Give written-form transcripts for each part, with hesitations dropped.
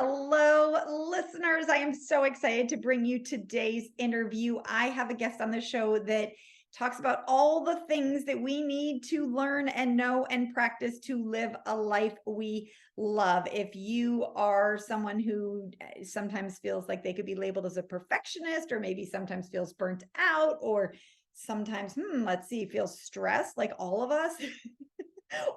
Hello, listeners. I am so excited to bring you today's interview. I have a guest on the show that talks about all the things that we need to learn and know and practice to live a life we love. If you are someone who sometimes feels like they could be labeled as a perfectionist, or maybe sometimes feels burnt out, or sometimes, feels stressed like all of us.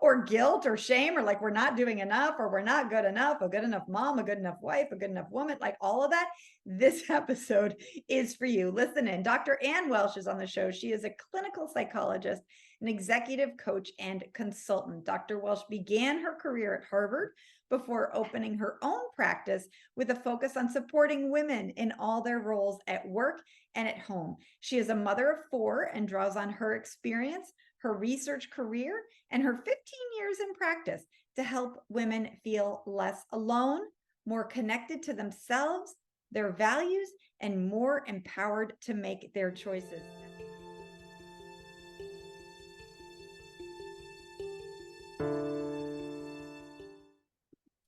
Or guilt or shame, or like we're not doing enough, or we're not good enough, a good enough mom, a good enough wife, a good enough woman, like all of that, this episode is for you. Listen in. Dr. Ann Welsh is on the show. She is a clinical psychologist, an executive coach, and consultant. Dr. Welsh began her career at Harvard before opening her own practice with a focus on supporting women in all their roles at work and at home. She is a mother of four and draws on her experience, her research career, and her 15 years in practice to help women feel less alone, more connected to themselves, their values, and more empowered to make their choices.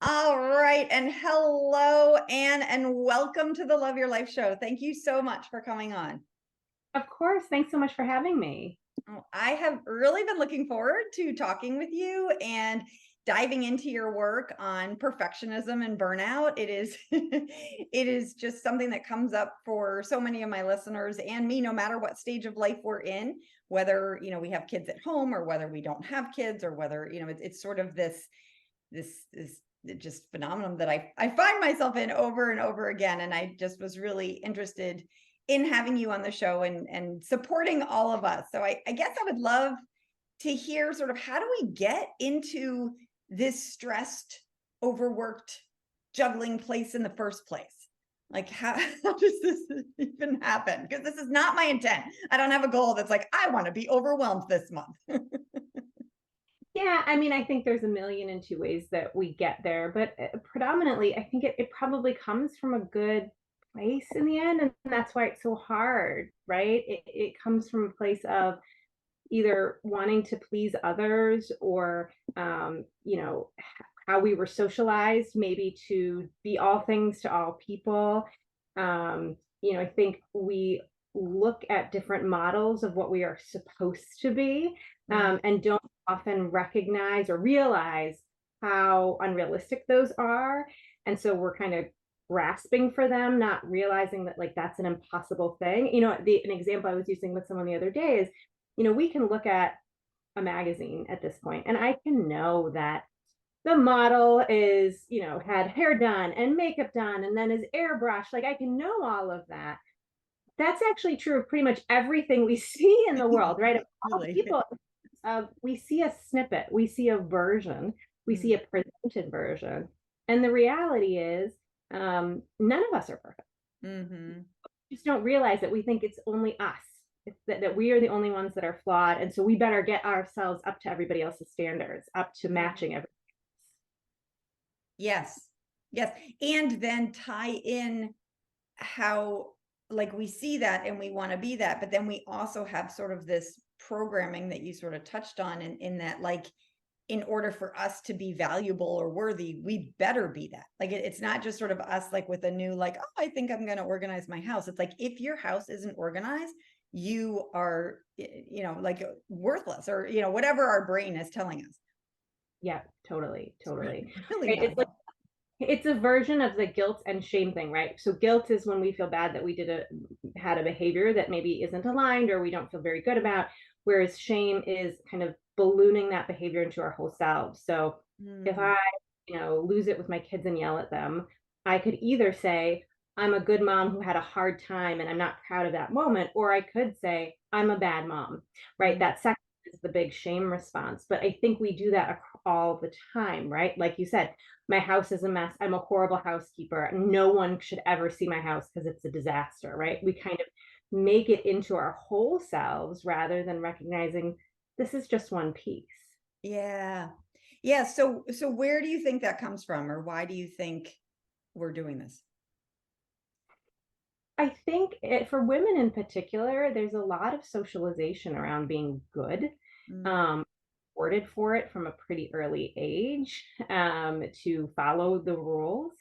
All right. And hello, Anne, and welcome to the Love Your Life show. Thank you so much for coming on. Of course. Thanks so much for having me. I have really been looking forward to talking with you and diving into your work on perfectionism and burnout. It is it is just something that comes up for so many of my listeners and me, no matter what stage of life we're in, whether, we have kids at home or whether we don't have kids, or whether, it's sort of this just phenomenon that I find myself in over and over again. And I just was really interested in having you on the show and supporting all of us. So I guess I would love to hear sort of, how do we get into this stressed, overworked, juggling place in the first place? Like, how does this even happen? Because this is not my intent. I don't have a goal that's like, I want to be overwhelmed this month. Yeah, I think there's a million and two ways that we get there, but predominantly, I think it probably comes from a good place in the end. And that's why it's so hard, right? It comes from a place of either wanting to please others, or, how we were socialized, maybe to be all things to all people. I think we look at different models of what we are supposed to be, and don't often recognize or realize how unrealistic those are. And so we're kind of grasping for them, not realizing that like that's an impossible thing. An example I was using with someone the other day is, we can look at a magazine at this point, and I can know that the model is, had hair done and makeup done and then is airbrushed. Like, I can know all of that. That's actually true of pretty much everything we see in the world, right? Of all Really? people, we see a snippet, we see a version, we see a presented version. And the reality is, none of us are perfect. Mm-hmm. We just don't realize that. We think it's only us. It's that we are the only ones that are flawed. And so we better get ourselves up to everybody else's standards, up to matching everybody. Yes. Yes. And then tie in how, like, we see that and we want to be that, but then we also have sort of this programming that you sort of touched on in that, like, in order for us to be valuable or worthy, we better be that. Like, it's not just sort of us, like with a new, like, oh, I think I'm going to organize my house. It's like, if your house isn't organized, you are, like, worthless, or, whatever our brain is telling us. Yeah, totally. Really Right? messed up. It's a version of the guilt and shame thing, right? So guilt is when we feel bad that we had a behavior that maybe isn't aligned or we don't feel very good about, whereas shame is kind of ballooning that behavior into our whole selves. So if I, lose it with my kids and yell at them, I could either say, I'm a good mom who had a hard time and I'm not proud of that moment, or I could say, I'm a bad mom, right? That second is the big shame response. But I think we do that all the time, right? Like you said, my house is a mess. I'm a horrible housekeeper. No one should ever see my house because it's a disaster, right? We kind of make it into our whole selves rather than recognizing this is just one piece. Yeah. Yeah. So where do you think that comes from, or why do you think we're doing this? I think for women in particular, there's a lot of socialization around being good, rewarded for it from a pretty early age, to follow the rules.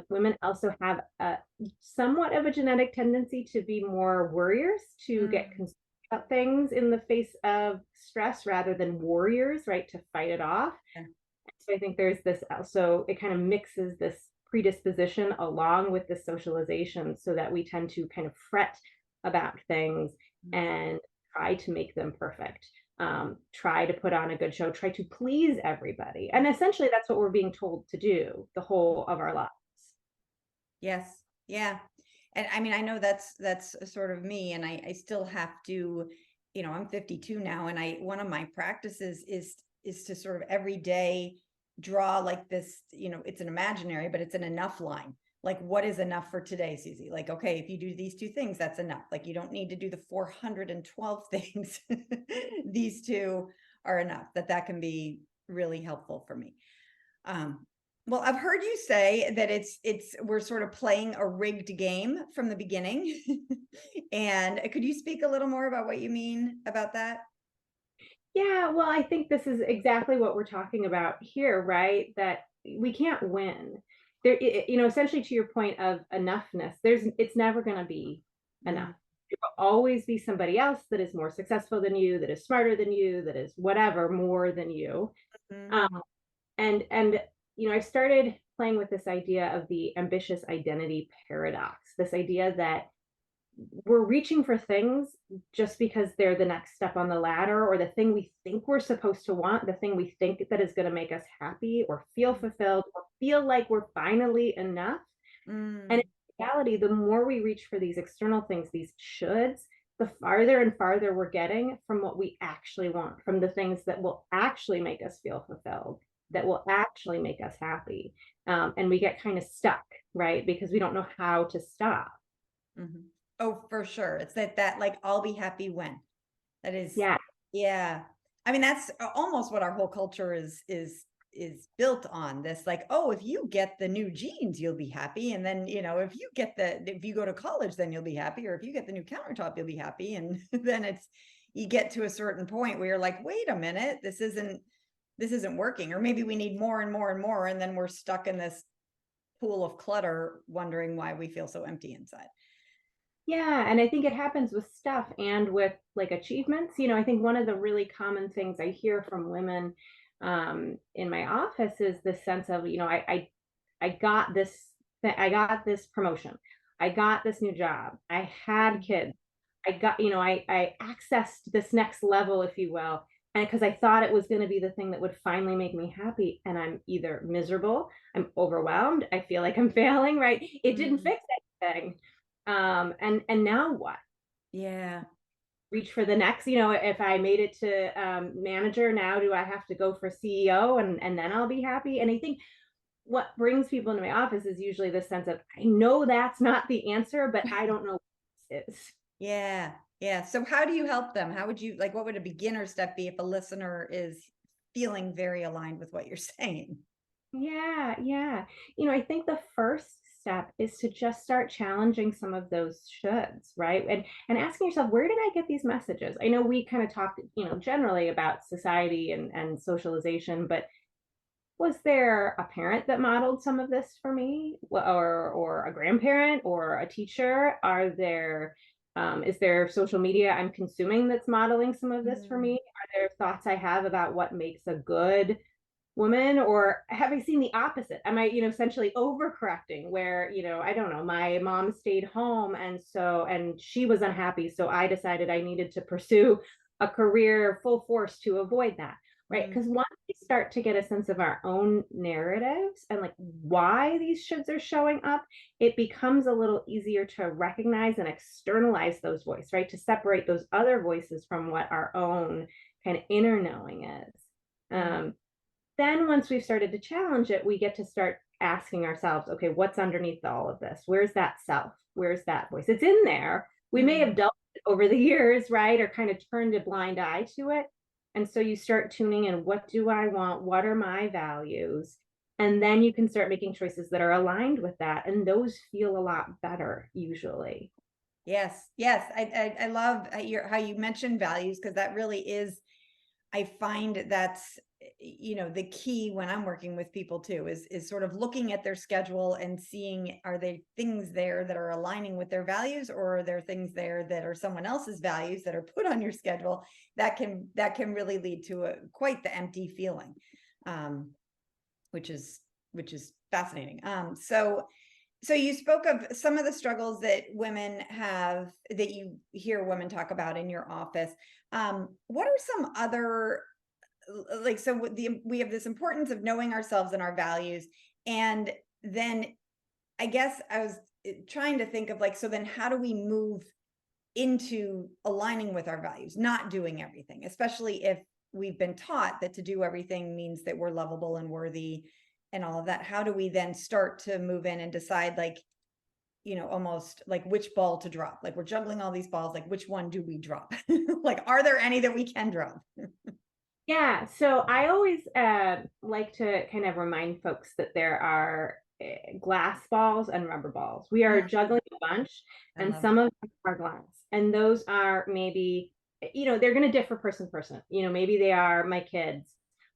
Women also have a somewhat of a genetic tendency to be more worriers, to get Mm, concerned about things in the face of stress rather than warriors, right? To fight it off. yeah. So I think there's this also, it kind of mixes this predisposition along with the socialization so that we tend to kind of fret about things Mm, and try to make them perfect. Try to put on a good show, try to please everybody. And essentially, that's what we're being told to do the whole of our lives. yes. Yeah. And I mean, I know that's sort of me, and I still have to, I'm 52 now, and one of my practices is to sort of every day draw like this, it's an imaginary, but it's an enough line. Like, what is enough for today, Susie? Like, okay, if you do these two things, that's enough. Like, you don't need to do the 412 things. These two are enough. That can be really helpful for me. Um, well, I've heard you say that we're sort of playing a rigged game from the beginning. And could you speak a little more about what you mean about that? Yeah, well, I think this is exactly what we're talking about here, right? That we can't win. Essentially to your point of enoughness, it's never going to be enough. Mm, There will always be somebody else that is more successful than you, that is smarter than you, that is whatever more than you. mm, Um, and I started playing with this idea of the ambitious identity paradox, this idea that we're reaching for things just because they're the next step on the ladder, or the thing we think we're supposed to want, the thing we think that is going to make us happy or feel mm, fulfilled or feel like we're finally enough. And mm, in reality, the more we reach for these external things, these shoulds, the farther and farther we're getting from what we actually want, from the things that will actually make us feel fulfilled, that will actually make us happy. And we get kind of stuck, right? Because we don't know how to stop. mhm. Oh, for sure. It's that like, I'll be happy when. That is, Yeah. yeah. I mean, that's almost what our whole culture is built on. This like, oh, if you get the new jeans, you'll be happy. And then, if you go to college, then you'll be happy. Or if you get the new countertop, you'll be happy. And then you get to a certain point where you're like, wait a minute, this isn't working. Or maybe we need more and more and more. And then we're stuck in this pool of clutter, wondering why we feel so empty inside. Yeah, and I think it happens with stuff and with like achievements. I think one of the really common things I hear from women in my office is this sense of, I got I got this promotion, I got this new job, I had Mhm. kids, I accessed this next level, if you will, and because I thought it was going to be the thing that would finally make me happy, and I'm either miserable, I'm overwhelmed, I feel like I'm failing, right? It didn't Mm, fix anything. And now what? yeah. Reach for the next, if I made it to manager, now do I have to go for CEO, and then I'll be happy? And I think what brings people into my office is usually the sense of, I know that's not the answer, but I don't know what this is. Yeah. Yeah. So how do you help them? How would you like, what would a beginner step be if a listener is feeling very aligned with what you're saying? Yeah, yeah. I think the first step is to just start challenging some of those shoulds, right? And asking yourself, where did I get these messages? I know we kind of talked, generally about society and socialization, but was there a parent that modeled some of this for me, or a grandparent or a teacher? Is there social media I'm consuming that's modeling some of this for me? Mm, Are there thoughts I have about what makes a good woman, or have I seen the opposite? Am I, essentially overcorrecting where, I don't know, my mom stayed home and she was unhappy, so I decided I needed to pursue a career full force to avoid that, right? mm, Because once we start to get a sense of our own narratives and like why these shoulds are showing up, it becomes a little easier to recognize and externalize those voices, right? To separate those other voices from what our own kind of inner knowing is. mm, Then once we've started to challenge it, we get to start asking ourselves, okay, what's underneath all of this? Where's that self? Where's that voice? It's in there. We may have mm. dealt with it over the years, right? Or kind of turned a blind eye to it. And so you start tuning in, what do I want? What are my values? And then you can start making choices that are aligned with that. And those feel a lot better usually. Yes. Yes. I love how you mentioned values, because that really is I find that's, the key when I'm working with people too, is sort of looking at their schedule and seeing, are there things there that are aligning with their values, or are there things there that are someone else's values that are put on your schedule that can really lead to quite the empty feeling, um, which is fascinating. So you spoke of some of the struggles that women have, that you hear women talk about in your office. What are some other, like, so we have this importance of knowing ourselves and our values, and then I guess I was trying to think of, like, so then how do we move into aligning with our values, not doing everything, especially if we've been taught that to do everything means that we're lovable and worthy and all of that. How do we then start to move in and decide, like, almost like which ball to drop? Like, we're juggling all these balls, like which one do we drop? Like, are there any that we can drop? Yeah, so I always like to kind of remind folks that there are glass balls and rubber balls. We are juggling a bunch, I and love some it. of them are glass, and those are maybe, they're going to differ person to person. Maybe they are my kids,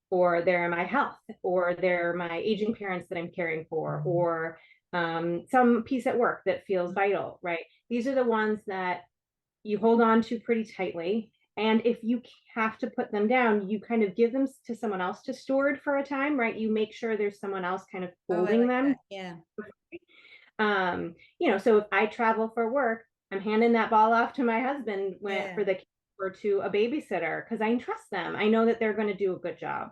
or they're my health, or they're my aging parents that I'm caring for, or some piece at work that feels vital, right? These are the ones that you hold on to pretty tightly. And if you have to put them down, you kind of give them to someone else to steward for a time, right? You make sure there's someone else kind of Oh, I holding like them. that. Yeah. So if I travel for work, I'm handing that ball off to my husband Yeah. for the or to a babysitter, because I trust them. I know that they're going to do a good job,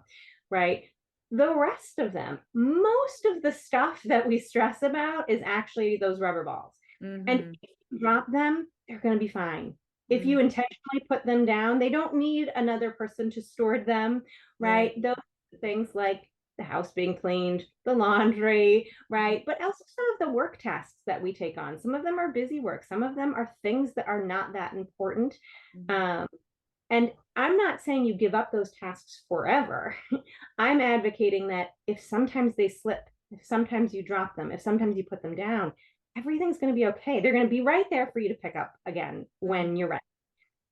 right? The rest of them, most of the stuff that we stress about is actually those rubber balls. And Mm-hmm. if you drop them, they're going to be fine. If Mm, you intentionally put them down, they don't need another person to store them, yeah. right? Those things like the house being cleaned, the laundry, right? But also some of the work tasks that we take on. Some of them are busy work. Some of them are things that are not that important. Mhm. Um, and I'm not saying you give up those tasks forever. I'm advocating that if sometimes they slip, if sometimes you drop them, if sometimes you put them down, everything's going to be okay. They're going to be right there for you to pick up again Mm, when you're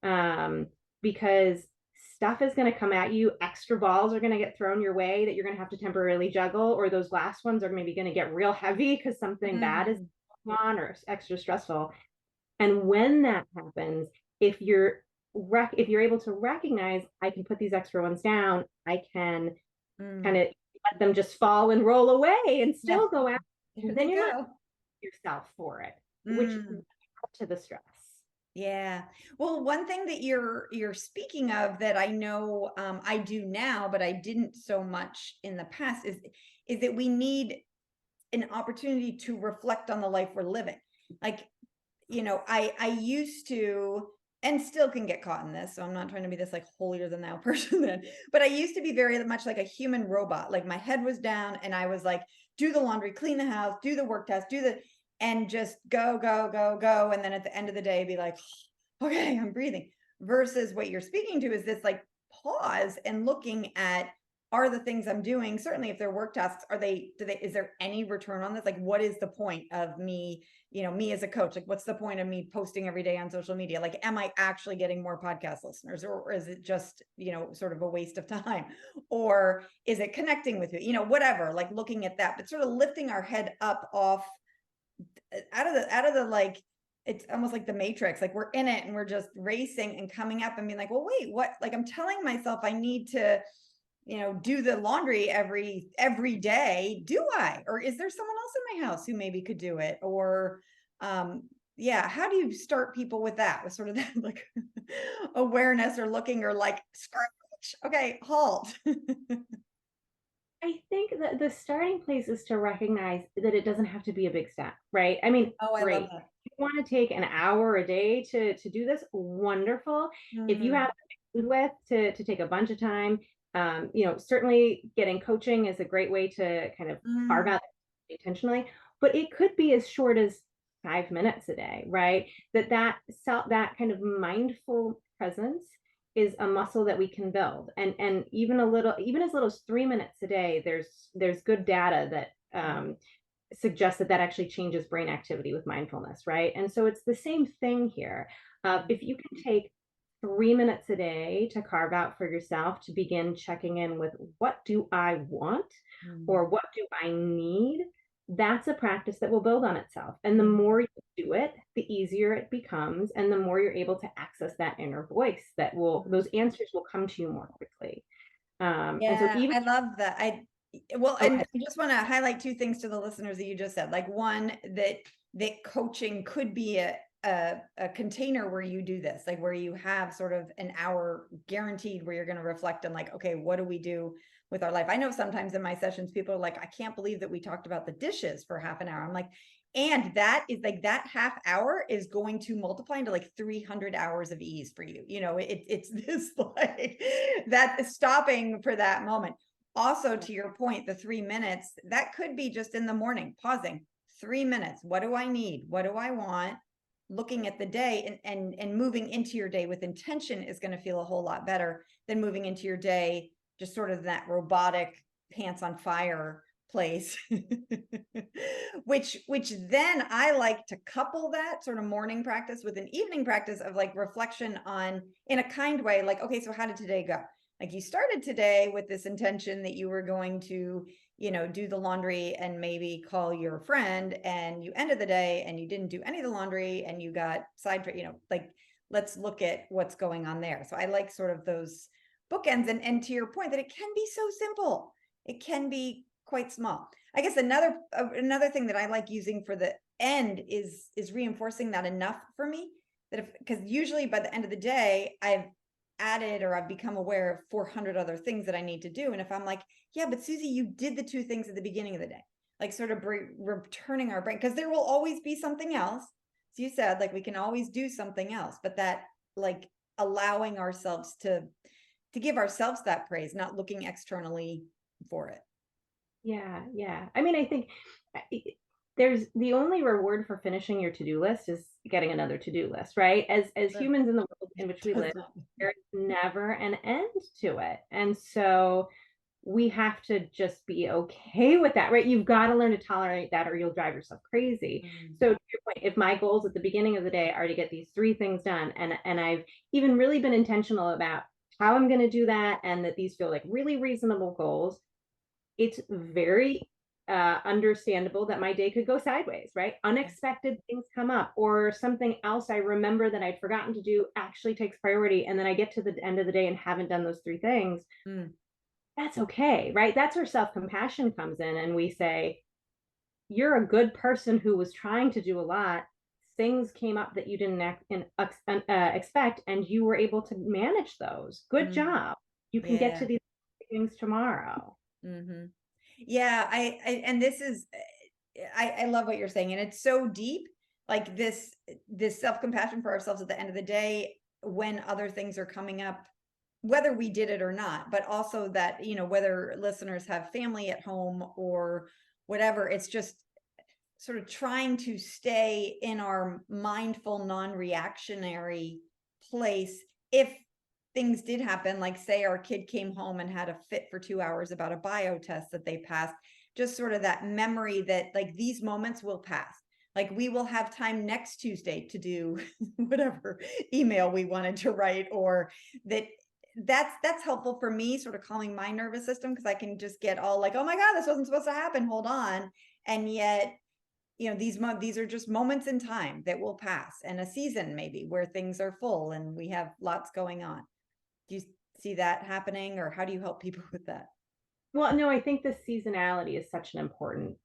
ready. Because stuff is going to come at you. Extra balls are going to get thrown your way that you're going to have to temporarily juggle, or those last ones are maybe going to get real heavy because something bad is mhm. going on or extra stressful. And when that happens, if you're if you're able to recognize, I can put these extra ones down, I can kind Mm. of let them just fall and roll away and Yeah, still go out, here then they you're not go. yourself for it, which Mm. to the stress. Yeah. Well, one thing that you're speaking of that I know, I do now, but I didn't so much in the past, is that we need an opportunity to reflect on the life we're living. Like, I used to, and still can get caught in this, so I'm not trying to be this like holier than thou person then, but I used to be very much like a human robot. Like, my head was down and I was like, do the laundry, clean the house, do the work task, and just go, go, go, go. And then at the end of the day, be like, okay, I'm breathing. Versus what you're speaking to is this, like, pause and looking at, are the things I'm doing, certainly if they're work tasks, is there any return on this? Like, what is the point of me, me as a coach? Like, what's the point of me posting every day on social media? Like, am I actually getting more podcast listeners, or is it just, sort of a waste of time? Or is it connecting with you? Whatever, like, looking at that, but sort of lifting our head up off, out of the like, it's almost like the Matrix. Like, we're in it and we're just racing and coming up and being like, well, wait, what? Like, I'm telling myself I need to, do the laundry every day. Do I? Or is there someone else in my house who maybe could do it? Or, yeah, how do you start people with that? With sort of that, like, awareness, or looking, or like, scratch. Okay, halt. I think that the starting place is to recognize that it doesn't have to be a big step, right? I mean, Oh, I love great. that. If you want to take an hour a day to do this, wonderful. If you Mm, have with to take a bunch of time, certainly getting coaching is a great way to kind of carve mm, out intentionally, but it could be as short as 5 minutes a day, right? That kind of mindful presence is a muscle that we can build, and even as little as 3 minutes a day, there's good data that suggests that actually changes brain activity with mindfulness, right? And so it's the same thing here. If you can take 3 minutes a day to carve out for yourself to begin checking in with what do I want Mm, or what do I need, that's a practice that will build on itself. And the mhm. more you do it, the easier it becomes. And the more you're able to access that inner voice that will, those answers will come to you more quickly. And so Yeah, even, I love that. Well, oh, and I just want to highlight two things to the listeners that you just said. Like one, that coaching could be a container where you do this, like where you have sort of an hour guaranteed where you're going to reflect on like, okay, what do we do with our life? I know sometimes in my sessions, people are like, I can't believe that we talked about the dishes for half an hour. I'm like, and that is like that half hour is going to multiply into like 300 hours of ease for you. You know, it's this like that stopping for that moment. Also, to your point, the 3 minutes, that could be just in the morning, pausing 3 minutes. What do I need? What do I want? Looking at the day and moving into your day with intention is going to feel a whole lot better than moving into your day just sort of that robotic pants on fire place. which then I like to couple that sort of morning practice with an evening practice of like reflection on, in a kind way, like, okay, so how did today go? Like you started today with this intention that you were going to, do the laundry and maybe call your friend, and you ended the day and you didn't do any of the laundry and you got sidetracked, like let's look at what's going on there. So I like sort of those bookends, and to your point that it can be so simple. It can be quite small. I guess another thing that I like using for the end is reinforcing that enough for me, that if, because usually by the end of the day I've added or I've become aware of 400 other things that I need to do. And if I'm like, yeah, but Susie, you did the two things at the beginning of the day, like sort of returning our brain, because there will always be something else. As you said, like we can always do something else, but that like allowing ourselves to give ourselves that praise, not looking externally for it. yeah, yeah. I mean, I think there's the only reward for finishing your to-do list is getting another to-do list, right? As Sure. humans in the world in which we live, there's never an end to it. And so we have to just be okay with that, right? You've got to learn to tolerate that or you'll drive yourself crazy. Mm, So to your point, if my goals at the beginning of the day are to get these three things done, and I've even really been intentional about how I'm going to do that, and that these feel like really reasonable goals, it's very understandable that my day could go sideways, right? yeah. Unexpected things come up, or something else I remember that I'd forgotten to do actually takes priority. And then I get to the end of the day and haven't done those three things. Mm, That's okay, right? That's where self compassion comes in. And we say, you're a good person who was trying to do a lot. Things came up that you didn't expect, and you were able to manage those. Good mm, job. You can get yeah. to these things tomorrow. Hmm. Yeah, and this is I love what you're saying, and it's so deep, like this self-compassion for ourselves at the end of the day when other things are coming up, whether we did it or not, but also that, whether listeners have family at home or whatever, it's just sort of trying to stay in our mindful, non-reactionary place. If things did happen, like say our kid came home and had a fit for 2 hours about a bio test that they passed, just sort of that memory that like these moments will pass. Like we will have time next Tuesday to do whatever email we wanted to write, or that's helpful for me, sort of calming my nervous system, because I can just get all like, oh my God, this wasn't supposed to happen. Hold on. And yet, these are just moments in time that will pass, and a season maybe where things are full and we have lots going on. Do you see that happening, or how do you help people with that? Well, no, I think the seasonality is such an important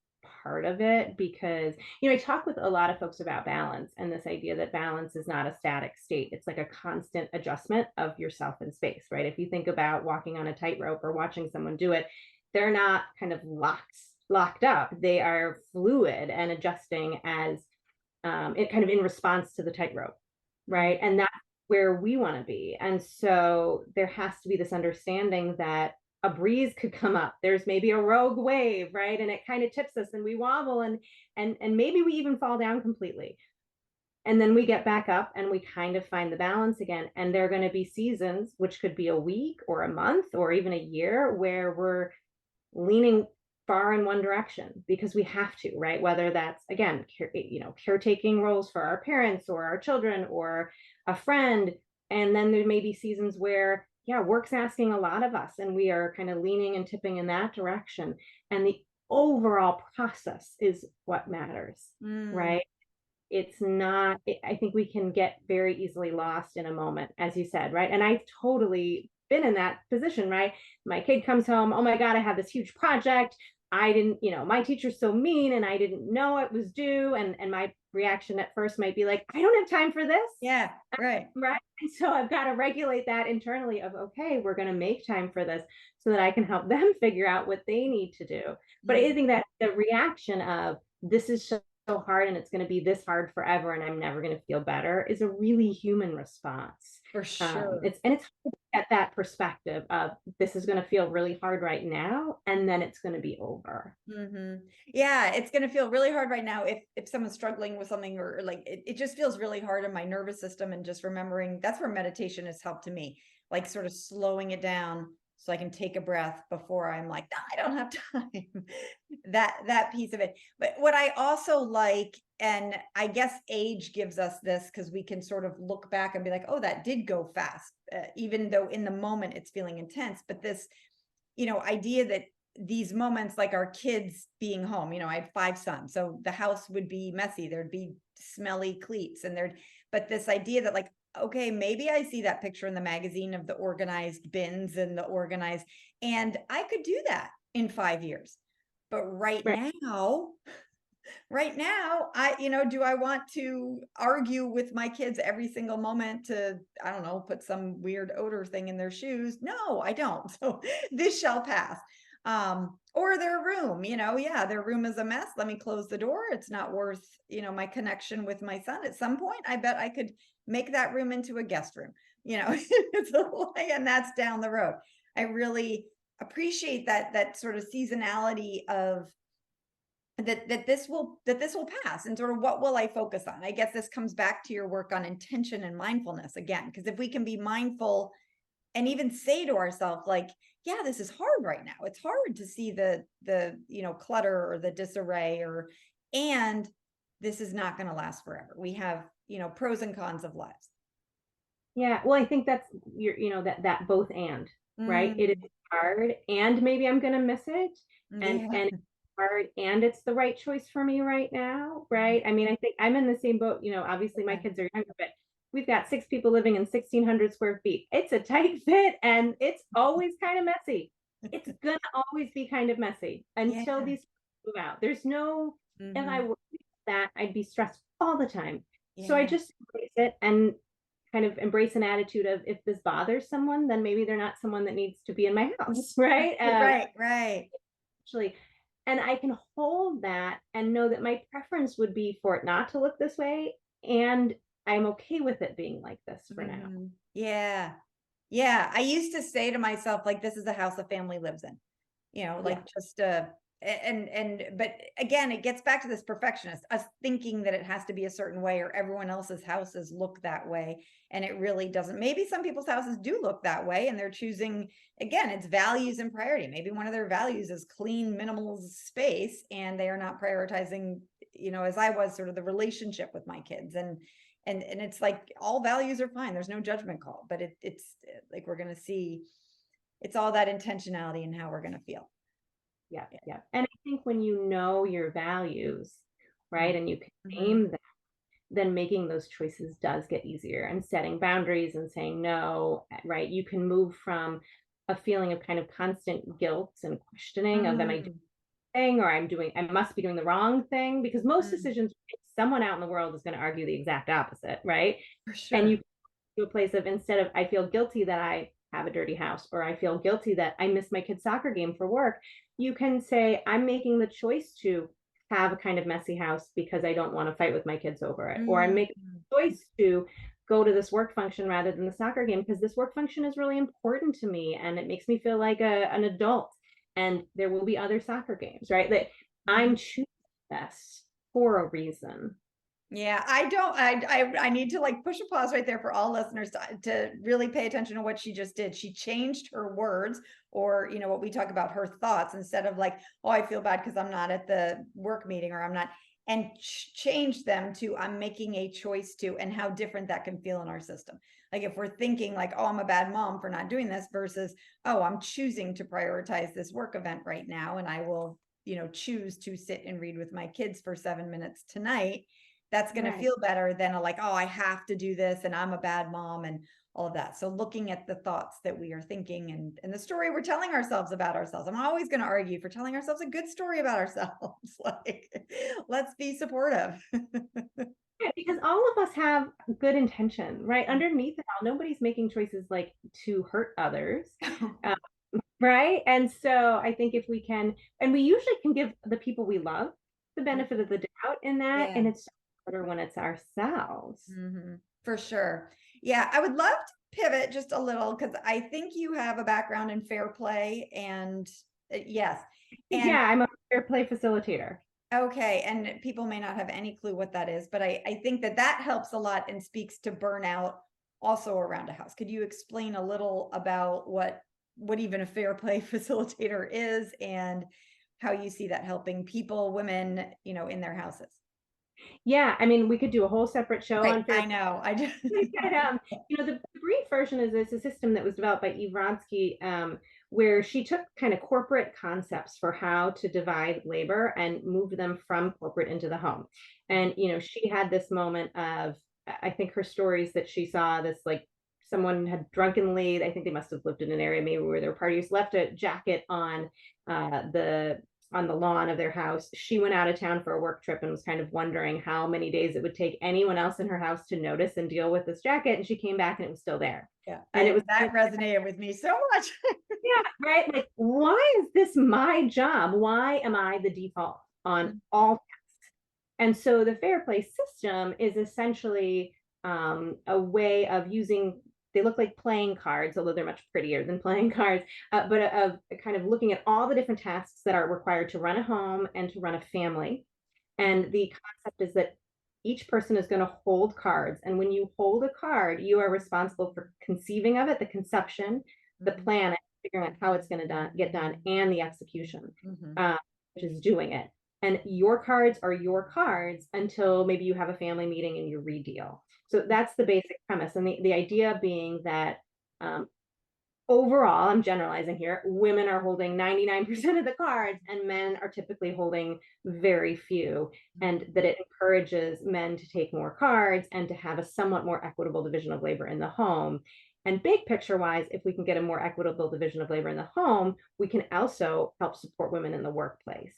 part of it because, I talk with a lot of folks about balance and this idea that balance is not a static state. It's like a constant adjustment of yourself in space, right? If you think about walking on a tightrope or watching someone do it, they're not kind of locked up. They are fluid and adjusting as it kind of in response to the tightrope, Mm, right? And that's where we want to be. And so there has to be this understanding that a breeze could come up. There's maybe a rogue wave, right? And it kind of tips us and we wobble and maybe we even fall down completely. And then we get back up and we kind of find the balance again. And there are going to be seasons, which could be a week or a month or even a year, where we're leaning far in one direction because we have to, right? Whether that's again caretaking roles for our parents or our children or a friend, And then there may be seasons where, yeah, work's asking a lot of us and we are kind of leaning and tipping in that direction. And the overall process is what matters, Mm, right? It's not, I think we can get very easily lost in a moment, as you said, right? And I've totally been in that position, right? My kid comes home, oh my God, I have this huge project. I didn't, my teacher's so mean and I didn't know it was due. And my reaction at first might be like, I don't have time for this. yeah, right. Right. And so I've got to regulate that internally of, okay, we're going to make time for this so that I can help them figure out what they need to do. But I Mm, think that the reaction of this is so hard and it's going to be this hard forever and I'm never going to feel better is a really human response. for sure. It's hard to get that perspective of this is going to feel really hard right now and then it's going to be over. Yeah, it's gonna feel really hard right now if someone's struggling with something, or like it just feels really hard in my nervous system, and just remembering that's where meditation has helped to me, like sort of slowing it down so I can take a breath before I'm like, "No, I don't have time." That piece of it. But what I also like, and I guess age gives us this because we can sort of look back and be like, "Oh, that did go fast," even though in the moment it's feeling intense. But this, idea that these moments, like our kids being home, I had 5 sons, so the house would be messy, there'd be smelly cleats, and but this idea that, like, okay, maybe I see that picture in the magazine of the organized bins and the organized, and I could do that in 5 years. But Right. right now, do I want to argue with my kids every single moment to, I don't know, put some weird odor thing in their shoes? No, I don't. So this shall pass. Or their room, yeah, their room is a mess. Let me close the door. It's not worth, my connection with my son. At some point, I bet I could make that room into a guest room, it's and that's down the road. I really appreciate that sort of seasonality of that this will pass, and sort of what will I focus on. I guess this comes back to your work on intention and mindfulness again, because if we can be mindful and even say to ourselves, like, yeah, this is hard right now, it's hard to see the clutter or the disarray, or and this is not going to last forever. We have pros and cons of lives. Yeah, well, I think that's that both and, right? It Mm, is hard and maybe I'm gonna miss it and yeah. it's hard and it's the right choice for me right now, right? I mean, I think I'm in the same boat, obviously my Yeah. kids are younger, but we've got 6 people living in 1,600 square feet. It's a tight fit and it's always kind of messy. It's gonna always be kind of messy until Yeah. these move out. There's no, if I Hmm. were that, I'd be stressed all the time. So I Yeah. just embrace it and kind of embrace an attitude of if this bothers someone, then maybe they're not someone that needs to be in my house, right? Right. Right. Actually, and I can hold that and know that my preference would be for it not to look this way, and I'm okay with it being like this for now. Yeah. Yeah. I used to say to myself, like, this is a house a family lives in, Yeah, like, just but again, it gets back to this perfectionist, us thinking that it has to be a certain way, or everyone else's houses look that way. And it really doesn't. Maybe some people's houses do look that way, and they're choosing, again, it's values and priority. Maybe one of their values is clean, minimal space, and they are not prioritizing, as I was, sort of the relationship with my kids. And it's like all values are fine. There's no judgment call, but it's like we're going to see, it's all that intentionality and how we're going to feel. yeah, yeah. And I think when you know your values, right, and you can Mhm. name them, then making those choices does get easier and setting boundaries and saying no, right? You can move from a feeling of kind of constant guilt and questioning of am I doing Mm, the thing or I must be doing the wrong thing because most mm, decisions someone out in the world is going to argue the exact opposite, right? for And you sure. can go to a place of instead of I feel guilty that I have a dirty house or I feel guilty that I missed my kid's soccer game for work, you can say I'm making the choice to have a kind of messy house because I don't want to fight with my kids over it. Or I'm Mm, making the choice to go to this work function rather than the soccer game because this work function is really important to me and it makes me feel like an adult. And there will be other soccer games, right? That I'm mhm. choosing this for a reason. Yeah, I don't, I need to, like, push a pause right there for all listeners to really pay attention to what she just did. She changed her words, or, what we talk about, her thoughts, instead of like, oh, I feel bad because I'm not at the work meeting, or I'm not. and change them to I'm making a choice to, and how different that can feel in our system. Like if we're thinking like, oh, I'm a bad mom for not doing this versus, oh, I'm choosing to prioritize this work event right now. And I will, choose to sit and read with my kids for 7 minutes tonight. That's going to Right. feel better than like, oh, I have to do this and I'm a bad mom and all of that. So looking at the thoughts that we are thinking and the story we're telling ourselves about ourselves. I'm always going to argue for telling ourselves a good story about ourselves. Like, let's be supportive. Yeah, because all of us have good intention, right? Underneath it all, nobody's making choices like to hurt others. Um, right. And so I think if we can, and we usually can give the people we love the benefit of the doubt in that. Yeah. And it's harder when it's ourselves. For sure. Yeah, I would love to pivot just a little because I think you have a background in fair play and yes. And Yeah, I'm a fair play facilitator. okay, and people may not have any clue what that is, but I think that that helps a lot and speaks to burnout also around a house. Could you explain a little about what even a fair play facilitator is and how you see that helping people, women, in their houses? Yeah, I mean, we could do a whole separate show Right, on fair I know. I just but, the brief version is it's a system that was developed by Eve Ronsky, where she took kind of corporate concepts for how to divide labor and move them from corporate into the home. And, she had this moment of, I think her stories that she saw this like someone had drunkenly, I think they must have lived in an area maybe where there were parties, left a jacket on the lawn of their house. She went out of town for a work trip and was kind of wondering how many days it would take anyone else in her house to notice and deal with this jacket. And she came back and it was still there. yeah, And it was that resonated with me so much. yeah, right. Like, why is this my job? Why am I the default on all tasks? And so the fair play system is essentially a way of using, they look like playing cards, although they're much prettier than playing cards, but of kind of looking at all the different tasks that are required to run a home and to run a family. And the concept is that each person is going to hold cards. And when you hold a card, you are responsible for conceiving of it, the conception, the plan, figuring out how it's going to get done, and the execution, which is doing it. And your cards are your cards until maybe you have a family meeting and you redeal. So that's the basic premise. And the idea being that overall, I'm generalizing here, women are holding 99% of the cards and men are typically holding very few, and that it encourages men to take more cards and to have a somewhat more equitable division of labor in the home. And big picture wise, if we can get a more equitable division of labor in the home, we can also help support women in the workplace.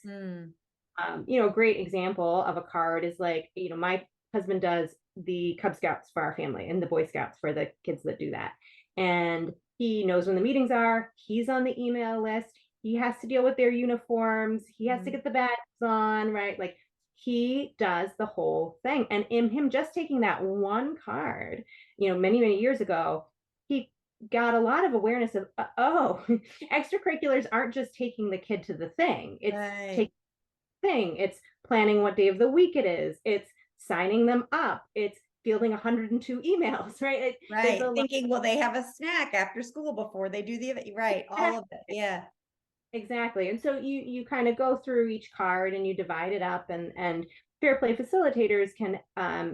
A great example of a card is like, my husband does the Cub Scouts for our family and the Boy Scouts for the kids that do that. And he knows when the meetings are. He's on the email list. He has to deal with their uniforms. He has to get the badges on, right? Like he does the whole thing. And in him just taking that one card, many, many years ago, he got a lot of awareness of, extracurriculars aren't just taking the kid to the thing. It's taking thing. It's planning what day of the week it is. It's signing them up. It's fielding 102 emails, right? Right. Thinking, will they have a snack after school before they do the event? Right. All of it. Yeah. Exactly. And so you kind of go through each card and you divide it up, and fair play facilitators can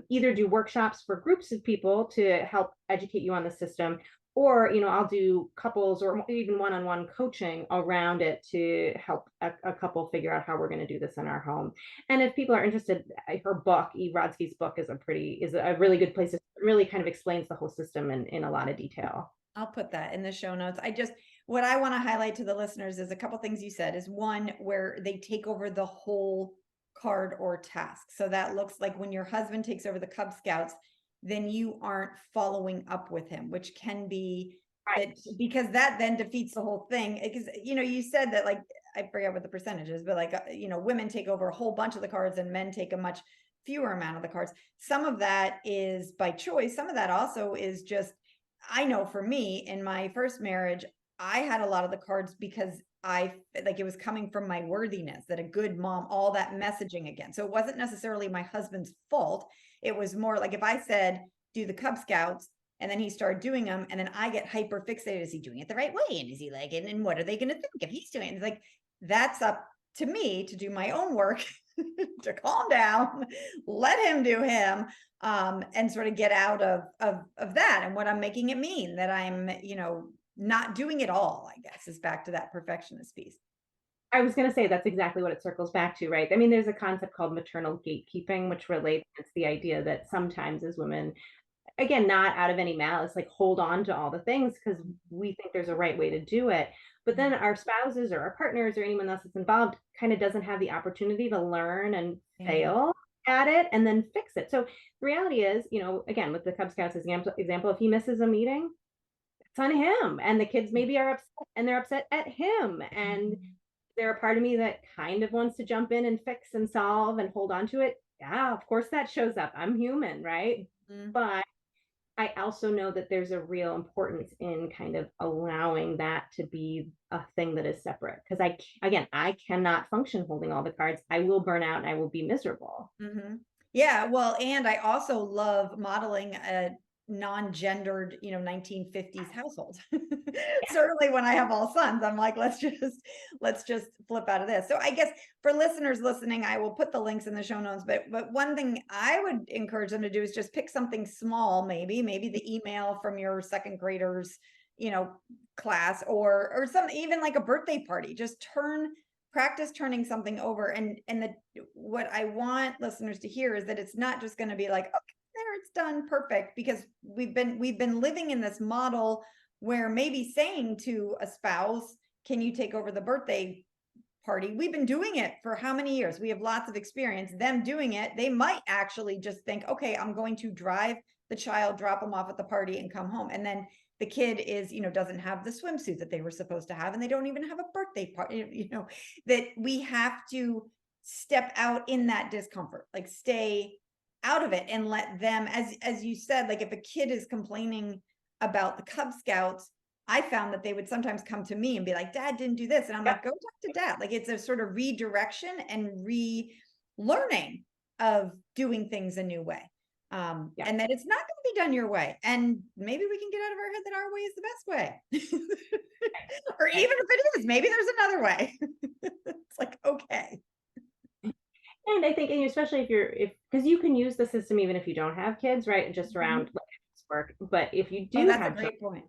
either do workshops for groups of people to help educate you on the system, or I'll do couples or even one-on-one coaching around it to help a couple figure out how we're going to do this in our home. And if people are interested, her book, Eve Rodsky's book, is a really good place. It really kind of explains the whole system in a lot of detail. I'll put that in the show notes. What I want to highlight to the listeners is a couple things you said. Is one, where they take over the whole card or task. So that looks like when your husband takes over the Cub Scouts, then you aren't following up with him, which can be right. Because that then defeats the whole thing. Because, you said that, like, I forget what the percentage is, but like, women take over a whole bunch of the cards and men take a much fewer amount of the cards. Some of that is by choice. Some of that also is just, I know for me in my first marriage, I had a lot of the cards because it was coming from my worthiness, that a good mom, all that messaging again. So it wasn't necessarily my husband's fault. It was more like if I said, do the Cub Scouts, and then he started doing them, and then I get hyper fixated. Is he doing it the right way? And is he like it? And what are they going to think if he's doing it? And it's like, that's up to me to do my own work to calm down, let him do him, and sort of get out of that and what I'm making it mean that I'm, not doing it all, I guess, is back to that perfectionist piece. I was going to say that's exactly what it circles back to, right? I mean, there's a concept called maternal gatekeeping, which relates. It's the idea that sometimes as women, again, not out of any malice, like hold on to all the things because we think there's a right way to do it. But then our spouses or our partners or anyone else that's involved kind of doesn't have the opportunity to learn and Yeah. fail at it and then fix it. So the reality is, again, with the Cub Scouts example, if he misses a meeting, it's on him. And the kids maybe are upset and they're upset at him. And there a part of me that kind of wants to jump in and fix and solve and hold on to it. Yeah, of course that shows up. I'm human, right? Mhm. But I also know that there's a real importance in kind of allowing that to be a thing that is separate. Because I cannot function holding all the cards. I will burn out and I will be miserable. Mhm. Yeah, well, and I also love modeling a non-gendered, 1950s household. Certainly when I have all sons, I'm like, let's just flip out of this. So I guess for listeners listening, I will put the links in the show notes, but one thing I would encourage them to do is just pick something small, maybe the email from your second graders, you know, class or some even like a birthday party. Just practice turning something over and what I want listeners to hear is that it's not just going to be like, okay, there it's done, perfect, because we've been living in this model where maybe saying to a spouse, can you take over the birthday party? We've been doing it for how many years? We have lots of experience. Them doing it, they might actually just think, okay, I'm going to drive the child, drop them off at the party and come home. And then the kid is, doesn't have the swimsuit that they were supposed to have, and they don't even have a birthday party, that we have to step out in that discomfort, like stay out of it and let them, as you said, like if a kid is complaining about the Cub Scouts, I found that they would sometimes come to me and be like, Dad didn't do this. And I'm Yep. like, go talk to Dad. Like it's a sort of redirection and relearning of doing things a new way. Yeah. And that it's not going to be done your way. And maybe we can get out of our head that our way is the best way. Or even if it is, maybe there's another way. It's like, okay. And I think, and especially because you can use the system even if you don't have kids, right? Just around like work. But if you Oh, do that's a have children, great point.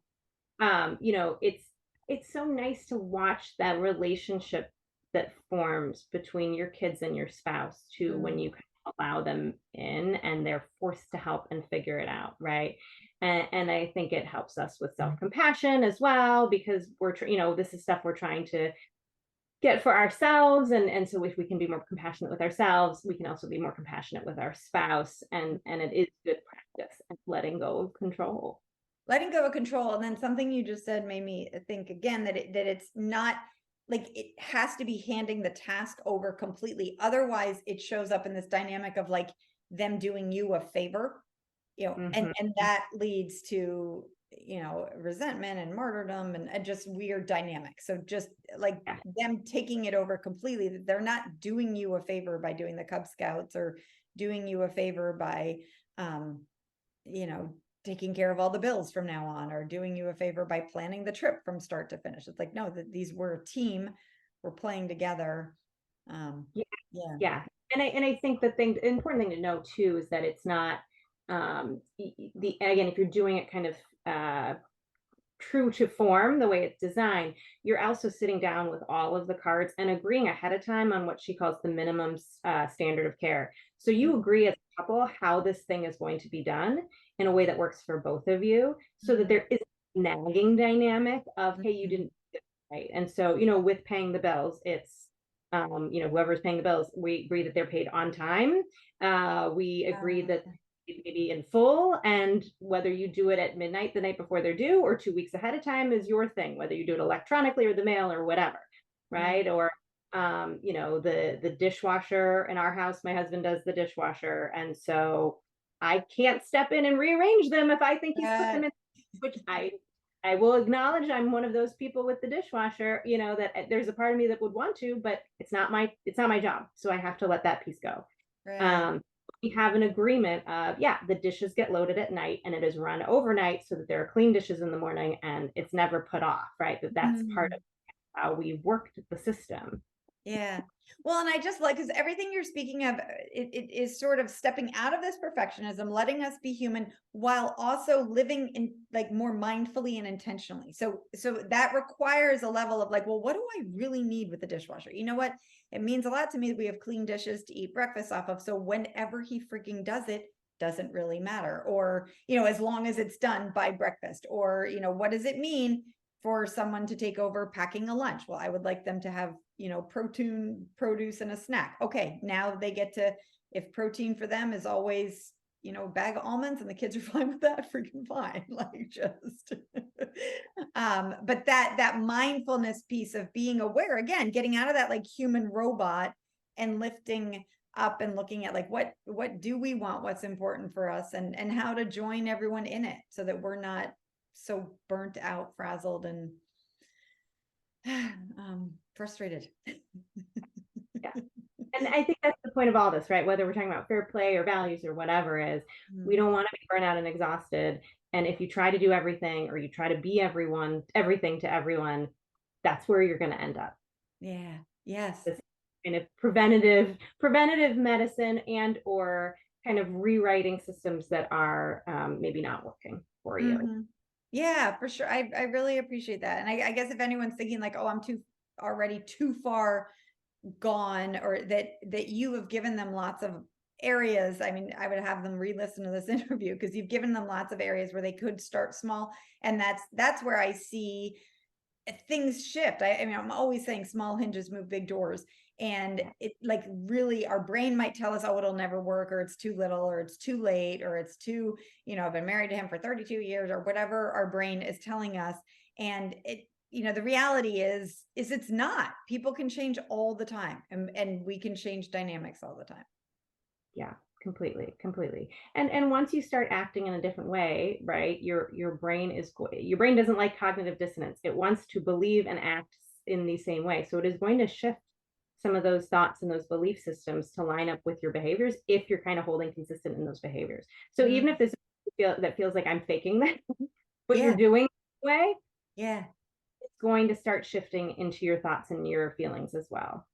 it's so nice to watch that relationship that forms between your kids and your spouse to when Mm. you allow them in and they're forced to help and figure it out, right? And I think it helps us with self-compassion as well because this is stuff we're trying to get for ourselves, and so if we can be more compassionate with ourselves, we can also be more compassionate with our spouse, and it is good practice and letting go of control. Letting go of control. And then something you just said made me think again that it's not like it has to be handing the task over completely. Otherwise, it shows up in this dynamic of like them doing you a favor, and Hmm. that leads to resentment and martyrdom and just weird dynamics. So just like Yeah. them taking it over completely, that they're not doing you a favor by doing the Cub Scouts or doing you a favor by um you know, taking care of all the bills from now on or doing you a favor by planning the trip from start to finish. It's like, no, that these were a team, we're playing together. Um, Yeah. yeah. Yeah. And I think the important thing to know too is that it's not again, if you're doing it kind of true to form the way it's designed, you're also sitting down with all of the cards and agreeing ahead of time on what she calls the minimum standard of care. So you agree as a couple how this thing is going to be done in a way that works for both of you so that there is a nagging dynamic of, hey, you didn't do it right. And so, with paying the bills, it's, whoever's paying the bills, we agree that they're paid on time. We agree that maybe in full, and whether you do it at midnight the night before they're due or 2 weeks ahead of time is your thing, whether you do it electronically or the mail or whatever, right? Or the dishwasher in our house, my husband does the dishwasher, and so I can't step in and rearrange them if I think he's put them in, which I will acknowledge I'm one of those people with the dishwasher, that there's a part of me that would want to, but it's not my job, so I have to let that piece go. Right. um, we have an agreement of, yeah, the dishes get loaded at night and it is run overnight so that there are clean dishes in the morning and it's never put off, right? That's part of how we worked the system. Yeah. Well, and I just like, because everything you're speaking of, it is sort of stepping out of this perfectionism, letting us be human while also living in like more mindfully and intentionally. So that requires a level of like, well, what do I really need with the dishwasher? You know what? It means a lot to me that we have clean dishes to eat breakfast off of. So whenever he freaking does it, doesn't really matter. Or, as long as it's done by breakfast. Or, what does it mean for someone to take over packing a lunch? Well, I would like them to have, protein, produce, and a snack. Okay, now they get to, if protein for them is always, a bag of almonds and the kids are fine with that, freaking fine. Like just but that mindfulness piece of being aware, again, getting out of that like human robot and lifting up and looking at like what do we want, what's important for us, and how to join everyone in it so that we're not so burnt out, frazzled, and frustrated. Yeah. And I think that's the point of all this, right? Whether we're talking about fair play or values or whatever is, we don't want to be burnt out and exhausted. And if you try to do everything or you try to be everything to everyone, that's where you're going to end up. Yeah. Yes. This kind of preventative medicine and or kind of rewriting systems that are maybe not working for you. Mm-hmm. Yeah, for sure. I really appreciate that. And I guess if anyone's thinking like, oh, I'm already too far gone, or that you have given them lots of areas. I mean, I would have them re-listen to this interview because you've given them lots of areas where they could start small. And that's where I see things shift. I mean, I'm always saying small hinges move big doors. And it like really our brain might tell us, oh, it'll never work, or it's too little, or it's too late, or it's too, I've been married to him for 32 years, or whatever our brain is telling us. And the reality is it's not. People can change all the time, and we can change dynamics all the time. Yeah, completely. And once you start acting in a different way, right, your brain doesn't like cognitive dissonance. It wants to believe and act in the same way. So it is going to shift some of those thoughts and those belief systems to line up with your behaviors if you're kind of holding consistent in those behaviors. So even if this feels like I'm faking that, what you're Yeah. doing way, Yeah. it's going to start shifting into your thoughts and your feelings as well.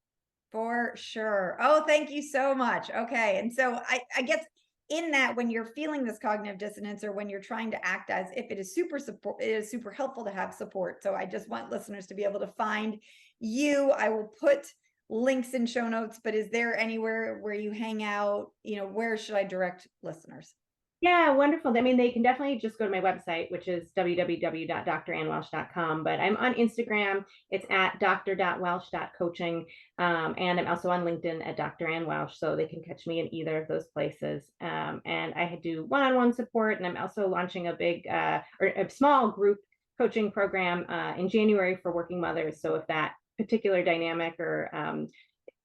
For sure. Oh, thank you so much. Okay. And so I guess in that, when you're feeling this cognitive dissonance, or when you're trying to act as if it is it is super helpful to have support. So I just want listeners to be able to find you. I will put links in show notes, but is there anywhere where you hang out? Where should I direct listeners? Yeah, wonderful. I mean, they can definitely just go to my website, which is www.drannwelsh.com. But I'm on Instagram. It's at dr.welsh.coaching. And I'm also on LinkedIn at Dr. Ann Welsh. So they can catch me in either of those places. And I do one-on-one support. And I'm also launching a big or a small group coaching program in January for working mothers. So if that particular dynamic or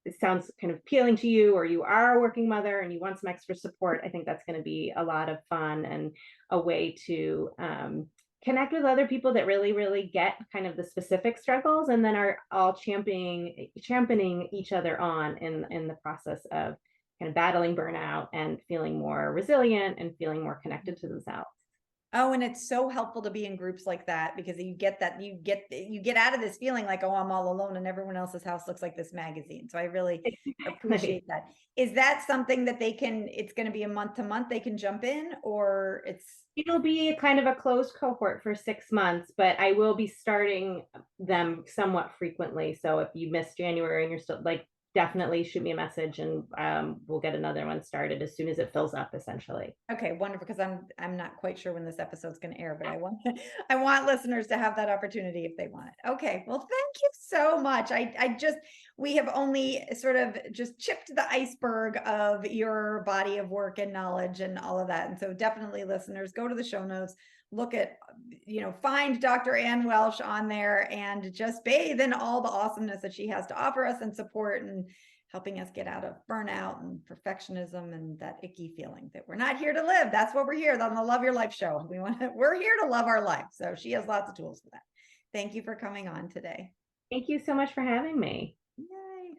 it sounds kind of appealing to you, or you are a working mother and you want some extra support, I think that's going to be a lot of fun and a way to connect with other people that really get kind of the specific struggles, and then are all championing each other on in the process of kind of battling burnout and feeling more resilient and feeling more connected to themselves. Oh, and it's so helpful to be in groups like that, because you get out of this feeling like, oh, I'm all alone and everyone else's house looks like this magazine. So I really appreciate that. Is that something that it's going to be a month to month they can jump in, or It'll be kind of a closed cohort for 6 months, but I will be starting them somewhat frequently. So if you miss January and you're still like, definitely shoot me a message, and we'll get another one started as soon as it fills up, essentially. okay, wonderful, because I'm not quite sure when this episode's going to air, but I want listeners to have that opportunity if they want it. Okay, well, thank you so much. We have only sort of just chipped the iceberg of your body of work and knowledge and all of that. And so definitely, listeners, go to the show notes, look at, find Dr. Ann Welsh on there, and just bathe in all the awesomeness that she has to offer us, and support, and helping us get out of burnout and perfectionism and that icky feeling that we're not here to live. That's what we're here on the Love Your Life show. We're here to love our life. So she has lots of tools for that. Thank you for coming on today. Thank you so much for having me. Yay.